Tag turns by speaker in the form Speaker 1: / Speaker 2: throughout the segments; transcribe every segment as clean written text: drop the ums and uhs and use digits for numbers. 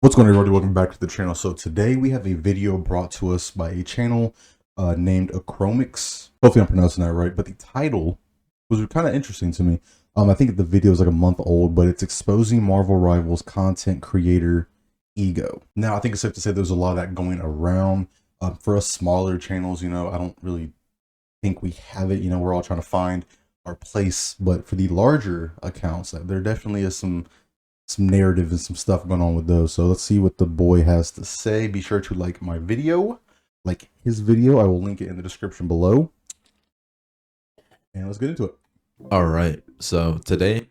Speaker 1: What's going on, everybody? Welcome back to the channel. So today we have a video brought to us by a channel named Achromix. Hopefully I'm pronouncing that right, but the title was kind of interesting to me. I think the video is like a month old, but it's exposing Marvel Rivals content creator ego. Now, I think it's safe to say there's a lot of that going around. For us smaller channels, I don't really think we have it. We're all trying to find our place, but for the larger accounts, there definitely is some narrative and some stuff going on with those. So let's see what the boy has to say. Be sure to like my video, like his video. I will link it in the description below. And let's get into it.
Speaker 2: All right. So today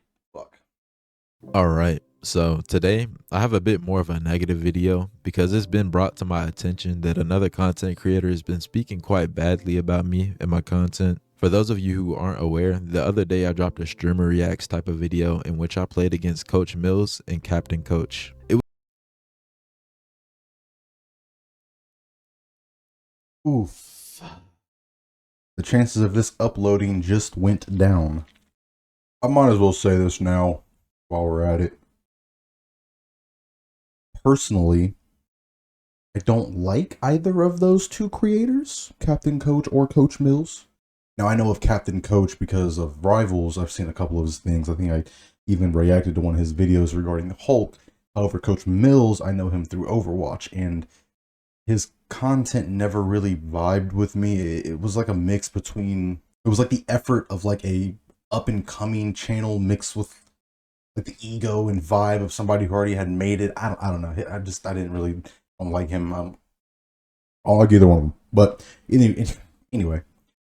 Speaker 2: I have a bit more of a negative video because it's been brought to my attention that another content creator has been speaking quite badly about me and my content. For those of you who aren't aware, the other day I dropped a streamer reacts type of video in which I played against Coach Mills and Captain Coach.
Speaker 1: Oof. The chances of this uploading just went down. I might as well say this now while we're at it. Personally, I don't like either of those two creators, Captain Coach or Coach Mills. Now, I know of Captain Coach because of Rivals. I've seen a couple of his things. I think I even reacted to one of his videos regarding the Hulk. However, Coach Mills, I know him through Overwatch, and his content never really vibed with me. It was like a mix between, it was like the effort of like a up-and-coming channel mixed with like the ego and vibe of somebody who already had made it. I don't know. I don't like him. I don't like either one of them. But anyway.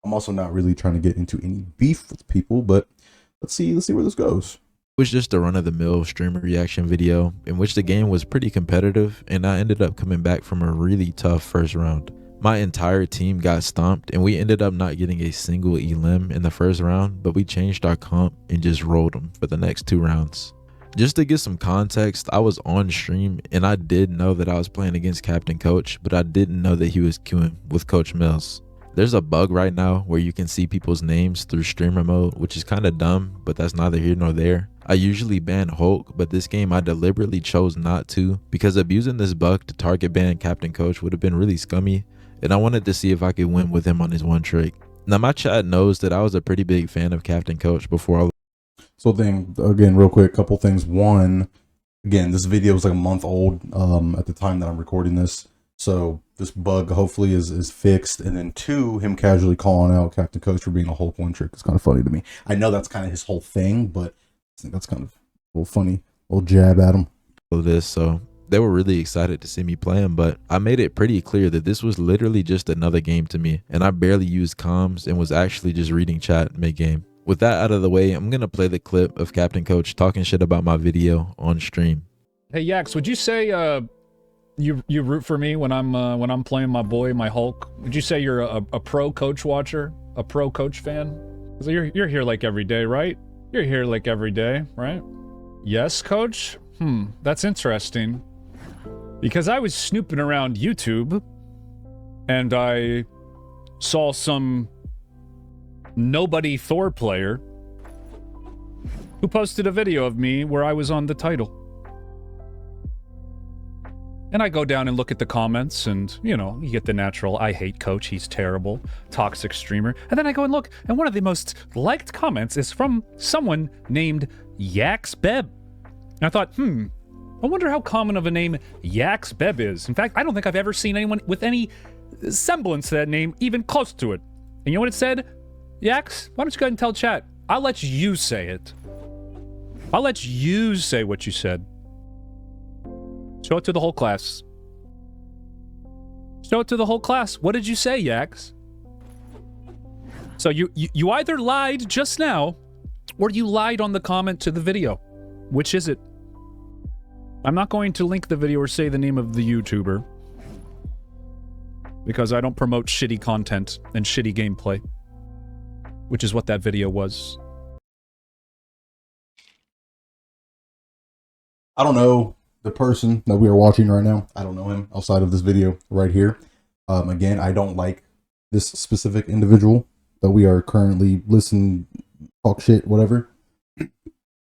Speaker 1: I'm also not really trying to get into any beef with people, but let's see where this goes.
Speaker 2: It was just a run-of-the-mill streamer reaction video in which the game was pretty competitive, and I ended up coming back from a really tough first round. My entire team got stomped, and we ended up not getting a single elim in the first round, but we changed our comp and just rolled them for the next 2 rounds. Just to get some context, I was on stream and I did know that I was playing against Captain Coach, but I didn't know that he was queuing with Coach Mills. There's a bug right now where you can see people's names through streamer mode, which is kind of dumb, but that's neither here nor there. I usually ban Hulk, but this game I deliberately chose not to because abusing this bug to target ban Captain Coach would have been really scummy, and I wanted to see if I could win with him on his one trick. Now my chat knows that I was a pretty big fan of Captain Coach before all.
Speaker 1: So again, real quick, couple things. One, again, this video was like a month old at the time that I'm recording this. So this bug hopefully is fixed. And then 2, him casually calling out Captain Coach for being a Hulk one trick is kind of funny to me. I know that's kind of his whole thing, but I think that's kind of a little funny, little jab at him.
Speaker 2: So they were really excited to see me playing, but I made it pretty clear that this was literally just another game to me, and I barely used comms and was actually just reading chat mid-game. With that out of the way, I'm gonna play the clip of Captain Coach talking shit about my video on stream.
Speaker 3: Hey Yax, would you say you root for me when I'm playing my boy, my Hulk? Would you say you're a pro Coach watcher, a pro Coach fan? 'Cause you're here like every day, right? You're here like every day, right? Yes, Coach? That's interesting. Because I was snooping around YouTube, and I saw some nobody Thor player who posted a video of me where I was on the title. And I go down and look at the comments, and, you know, you get the natural, I hate Coach, he's terrible, toxic streamer. And then I go and look, and one of the most liked comments is from someone named YaxBeb. And I thought, I wonder how common of a name YaxBeb is. In fact, I don't think I've ever seen anyone with any semblance to that name even close to it. And you know what it said? Yax, why don't you go ahead and tell chat? I'll let you say it. I'll let you say what you said. Show it to the whole class. Show it to the whole class. What did you say, Yax? So you either lied just now, or you lied on the comment to the video. Which is it? I'm not going to link the video or say the name of the YouTuber, because I don't promote shitty content and shitty gameplay, which is what that video was.
Speaker 1: I don't know the person that we are watching right now. I don't know him outside of this video right here. Again, I don't like this specific individual that we are currently listening, talk shit, whatever.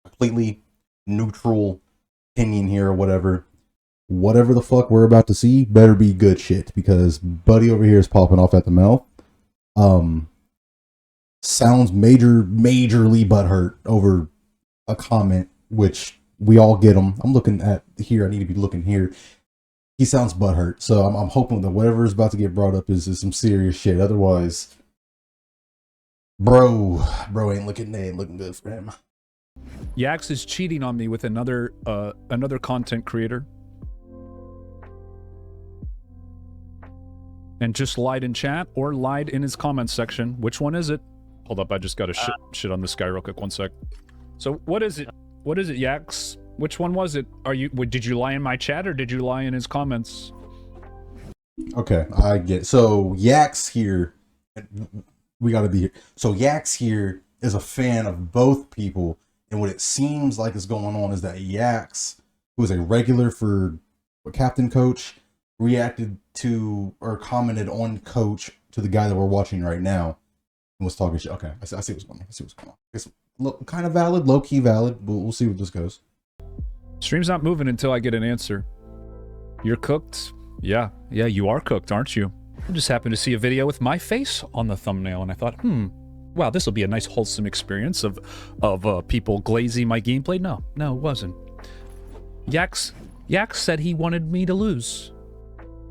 Speaker 1: Completely neutral opinion here or whatever. whatever the fuck we're about to see better be good shit, because Buddy over here is popping off at the mouth. Sounds majorly butthurt over a comment, which we all get them. I'm looking at here. I need to be looking here. He sounds butthurt, so I'm hoping that whatever is about to get brought up is some serious shit. Otherwise, bro ain't looking good for him.
Speaker 3: Yax is cheating on me with another content creator, and just lied in chat or lied in his comments section. Which one is it? Hold up, I just got to shit on this guy real quick. 1 sec. So what is it? What is it, Yax? Which one was it? Did you lie in my chat or did you lie in his comments?
Speaker 1: Okay, I get it. So Yax here, we gotta be here. So Yax here is a fan of both people, and what it seems like is going on is that Yax, who is a regular for Captain Coach, reacted to or commented on Coach to the guy that we're watching right now, and was talking shit. Okay, I see what's going on. It's kind of valid, low key valid. We'll see what this goes.
Speaker 3: Stream's not moving until I get an answer. You're cooked? Yeah, you are cooked, aren't you? I just happened to see a video with my face on the thumbnail, and I thought, wow, this will be a nice wholesome experience of people glazing my gameplay. No, it wasn't. Yax said he wanted me to lose.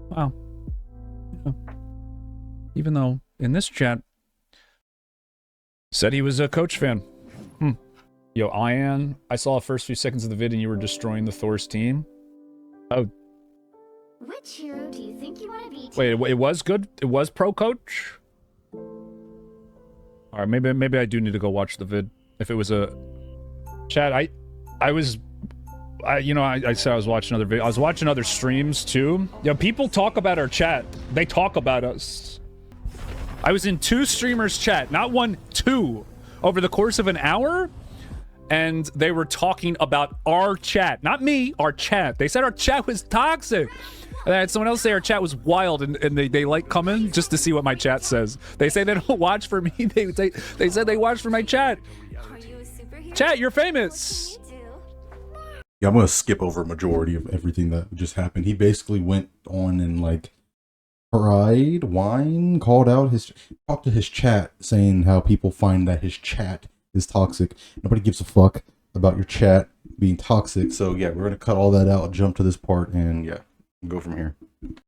Speaker 3: Wow. Yeah. Even though in this chat said he was a Coach fan. Yo, Ian, I saw the first few seconds of the vid and you were destroying the Thor's team. Oh.
Speaker 4: Which hero do you think you want to be?
Speaker 3: Wait, it was good? It was pro Coach? Alright, maybe I do need to go watch the vid. If it was a... Chat, I said I was watching other videos. I was watching other streams too. Yo, people talk about our chat. They talk about us. I was in 2 streamers' chat. Not 1, 2. Over the course of an hour? And they were talking about our chat. Not me, our chat. They said our chat was toxic. And I had someone else say our chat was wild, and they like come in just to see what my chat says. They say they don't watch for me. They said they watch for my chat.
Speaker 4: Are you a superhero?
Speaker 3: Chat, you're famous.
Speaker 1: Yeah, I'm gonna skip over a majority of everything that just happened. He basically went on and talked to his chat, saying how people find that his chat is toxic. Nobody gives a fuck about your chat being toxic. So yeah, we're gonna cut all that out, jump to this part, and yeah, go from here.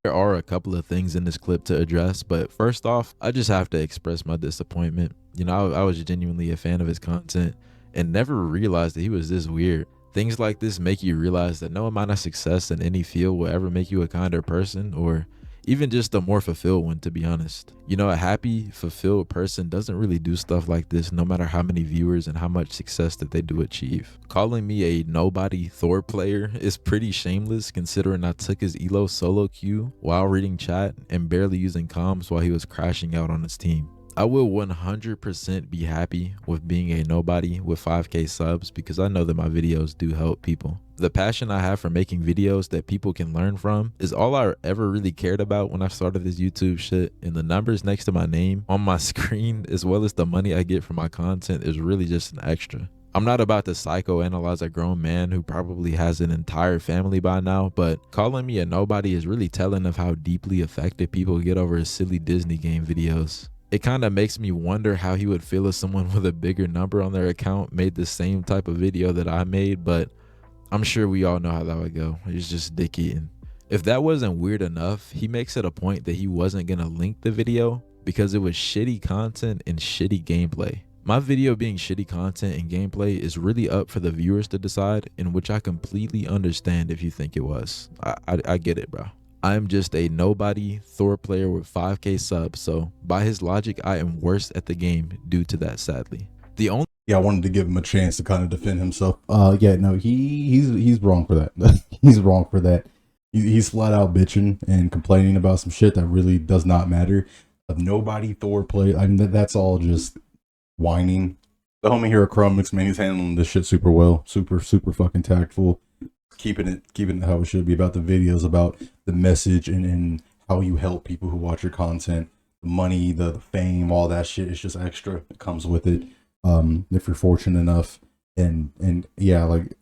Speaker 2: There are a couple of things in this clip to address, but first off, I just have to express my disappointment. You know, I was genuinely a fan of his content and never realized that he was this weird. Things like this make you realize that no amount of success in any field will ever make you a kinder person, or even just a more fulfilled one, to be honest. You know, a happy, fulfilled person doesn't really do stuff like this, no matter how many viewers and how much success that they do achieve. Calling me a nobody Thor player is pretty shameless, considering I took his elo solo queue while reading chat and barely using comms while he was crashing out on his team. I will 100% be happy with being a nobody with 5K subs, because I know that my videos do help people. The passion I have for making videos that people can learn from is all I ever really cared about when I started this YouTube shit, and the numbers next to my name on my screen, as well as the money I get from my content, is really just an extra. I'm not about to psychoanalyze a grown man who probably has an entire family by now, but calling me a nobody is really telling of how deeply affected people get over his silly Disney game videos. It kind of makes me wonder how he would feel if someone with a bigger number on their account made the same type of video that I made, but I'm sure we all know how that would go. It's just dick eating. If that wasn't weird enough, he makes it a point that he wasn't gonna link the video because it was shitty content and shitty gameplay. My video being shitty content and gameplay is really up for the viewers to decide, in which I completely understand if you think it was. I get it, bro. I am just a nobody Thor player with 5K subs, so by his logic, I am worse at the game due to that, sadly.
Speaker 1: I wanted to give him a chance to kind of defend himself. Yeah, no, he's wrong for that. He's wrong for that. He's flat out bitching and complaining about some shit that really does not matter. Of nobody Thor play, I mean, that's all just whining. The homie here at Chromix, man, he's handling this shit super well, super fucking tactful. Keeping it how it should be, about the videos, about the message, and how you help people who watch your content. The money, the fame, all that shit is just extra. It comes with it. If you're fortunate enough, and yeah, like,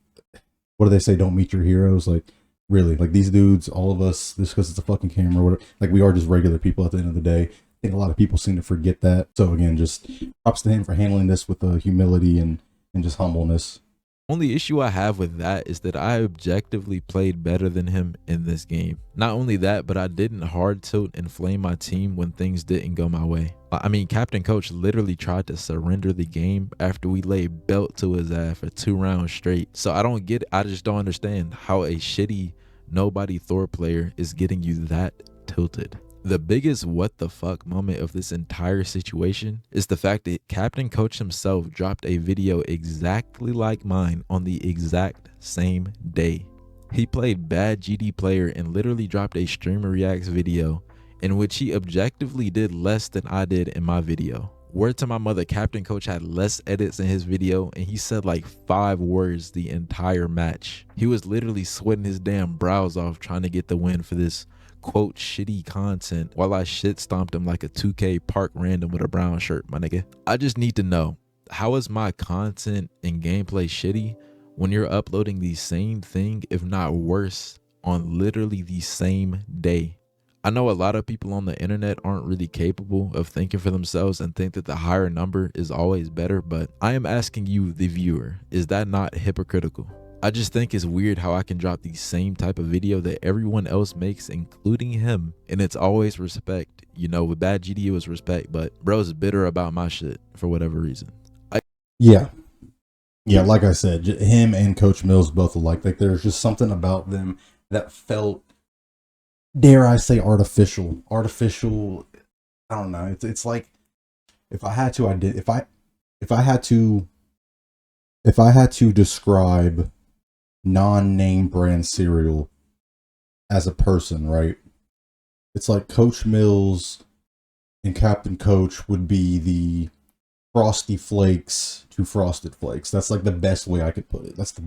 Speaker 1: what do they say? Don't meet your heroes. Like, Really, like these dudes, all of us, just because it's a fucking camera, whatever, like we are just regular people at the end of the day. I think a lot of people seem to forget that. So again, just props to him for handling this with humility and just humbleness.
Speaker 2: Only issue I have with that is that I objectively played better than him in this game. Not only that, but I didn't hard tilt and flame my team when things didn't go my way. I mean, Captain Coach literally tried to surrender the game after we laid belt to his ass for 2 rounds straight. So I just don't understand how a shitty nobody Thor player is getting you that tilted. The biggest what the fuck moment of this entire situation is the fact that Captain Coach himself dropped a video exactly like mine on the exact same day. He played bad GD player and literally dropped a streamer reacts video in which he objectively did less than I did in my video. Word to my mother, Captain Coach had less edits in his video and he said like 5 words the entire match. He was literally sweating his damn brows off trying to get the win for this quote shitty content while I shit stomped him like a 2K park random with a brown shirt, my nigga. I just need to know, how is my content and gameplay shitty when you're uploading the same thing, if not worse, on literally the same day? I know a lot of people on the internet aren't really capable of thinking for themselves and think that the higher number is always better, but I am asking you, the viewer, is that not hypocritical? I just think it's weird how I can drop the same type of video that everyone else makes, including him, and it's always respect. You know, with bad GD it was respect, but bro's bitter about my shit for whatever reason.
Speaker 1: Yeah, like I said, him and Coach Mills both alike. Like there's just something about them that felt, dare I say, artificial. I don't know. It's like if I had to describe non-name brand cereal as a person, right? It's like Coach Mills and Captain Coach would be the Frosty Flakes to Frosted Flakes. That's like the best way I could put it. It's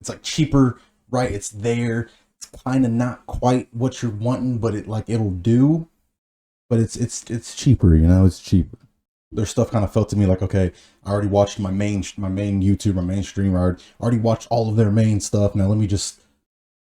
Speaker 1: like cheaper, right? It's there. It's kind of not quite what you're wanting, but it'll do. But it's cheaper, you know. It's cheaper. Their stuff kind of felt to me like, okay, I already watched my main YouTube, my main streamer. I already watched all of their main stuff. Now let me just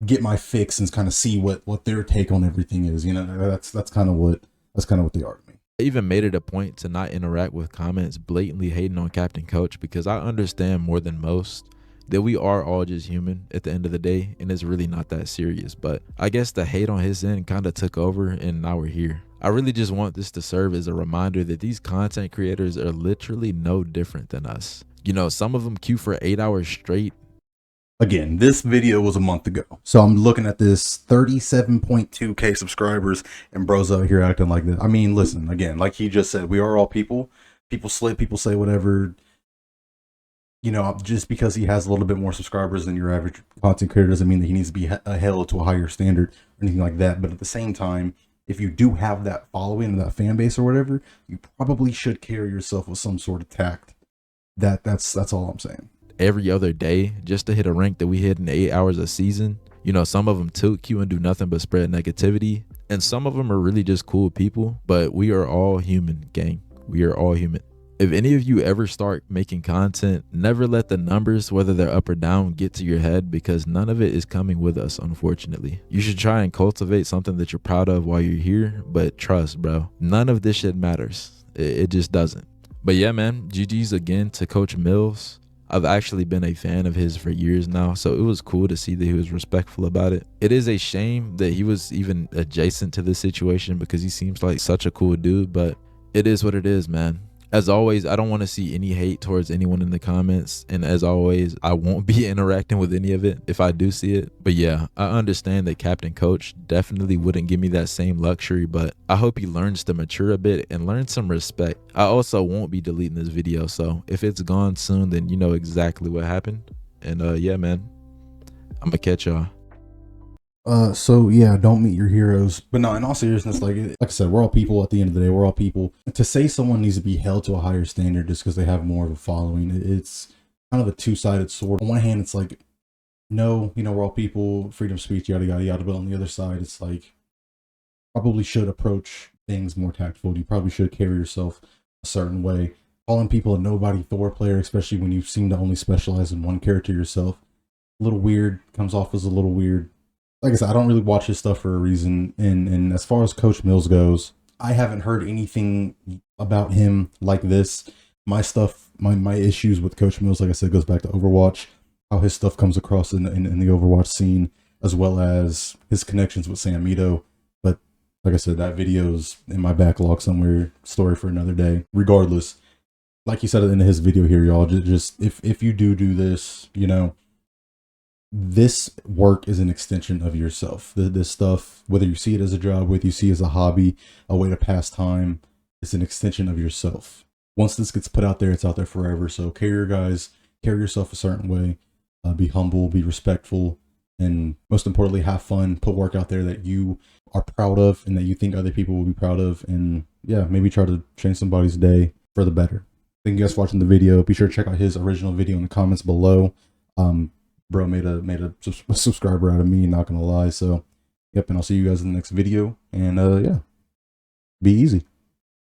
Speaker 1: get my fix and kind of see what their take on everything is. You know, that's kind of what they are to me.
Speaker 2: I even made it a point to not interact with comments blatantly hating on Captain Coach because I understand more than most that we are all just human at the end of the day and it's really not that serious. But I guess the hate on his end kind of took over and now we're here. I really just want this to serve as a reminder that these content creators are literally no different than us. You know, some of them queue for 8 hours straight.
Speaker 1: Again, this video was a month ago. So I'm looking at this 37.2K subscribers and bros out here acting like this. I mean, listen, again, like he just said, we are all people. People slip, people say whatever. You know, just because he has a little bit more subscribers than your average content creator doesn't mean that he needs to be held to a higher standard or anything like that. But at the same time, if you do have that following and that fan base or whatever, you probably should carry yourself with some sort of tact. That's all I'm saying.
Speaker 2: Every other day just to hit a rank that we hit in 8 hours a season. You know, some of them tilt queue and do nothing but spread negativity, and some of them are really just cool people, but we are all human, gang. We are all human. If any of you ever start making content, never let the numbers, whether they're up or down, get to your head, because none of it is coming with us, unfortunately. You should try and cultivate something that you're proud of while you're here, but trust, bro, none of this shit matters. It just doesn't. But yeah, man, GG's again to Coach Mills. I've actually been a fan of his for years now, so it was cool to see that he was respectful about it. It is a shame that he was even adjacent to this situation because he seems like such a cool dude, but it is what it is, man. As always, I don't want to see any hate towards anyone in the comments, and as always, I won't be interacting with any of it if I do see it. But yeah, I understand that Captain Coach definitely wouldn't give me that same luxury, but I hope he learns to mature a bit and learn some respect. I also won't be deleting this video, so if it's gone soon, then you know exactly what happened. And yeah, man, I'm gonna catch y'all.
Speaker 1: So yeah, don't meet your heroes. But no, in all seriousness, like I said, we're all people at the end of the day. We're all people. To say someone needs to be held to a higher standard just because they have more of a following, it's kind of a two-sided sword. On one hand, it's like, no, you know, we're all people, freedom of speech, yada, yada, yada. But on the other side, it's like, probably should approach things more tactful. You probably should carry yourself a certain way. Calling people a nobody Thor player, especially when you seem to only specialize in one character yourself, A little weird, comes off as a little weird. Like I said, I don't really watch his stuff for a reason. And as far as Coach Mills goes, I haven't heard anything about him like this. My stuff, my issues with Coach Mills, like I said, goes back to Overwatch, how his stuff comes across in the Overwatch scene, as well as his connections with Sam Mito. But like I said, that video's in my backlog somewhere, story for another day. Regardless, like he said at the end of his video here, y'all, just if you do this, you know, this work is an extension of yourself. This stuff, whether you see it as a job, whether you see it as a hobby, a way to pass time, it's an extension of yourself. Once this gets put out there, it's out there forever. So carry yourself a certain way, be humble, be respectful, and most importantly, have fun. Put work out there that you are proud of and that you think other people will be proud of. And yeah, maybe try to change somebody's day for the better. Thank you guys for watching the video. Be sure to check out his original video in the comments below. Bro made a subscriber out of me, not gonna lie. So yep, and I'll see you guys in the next video. And yeah, be easy.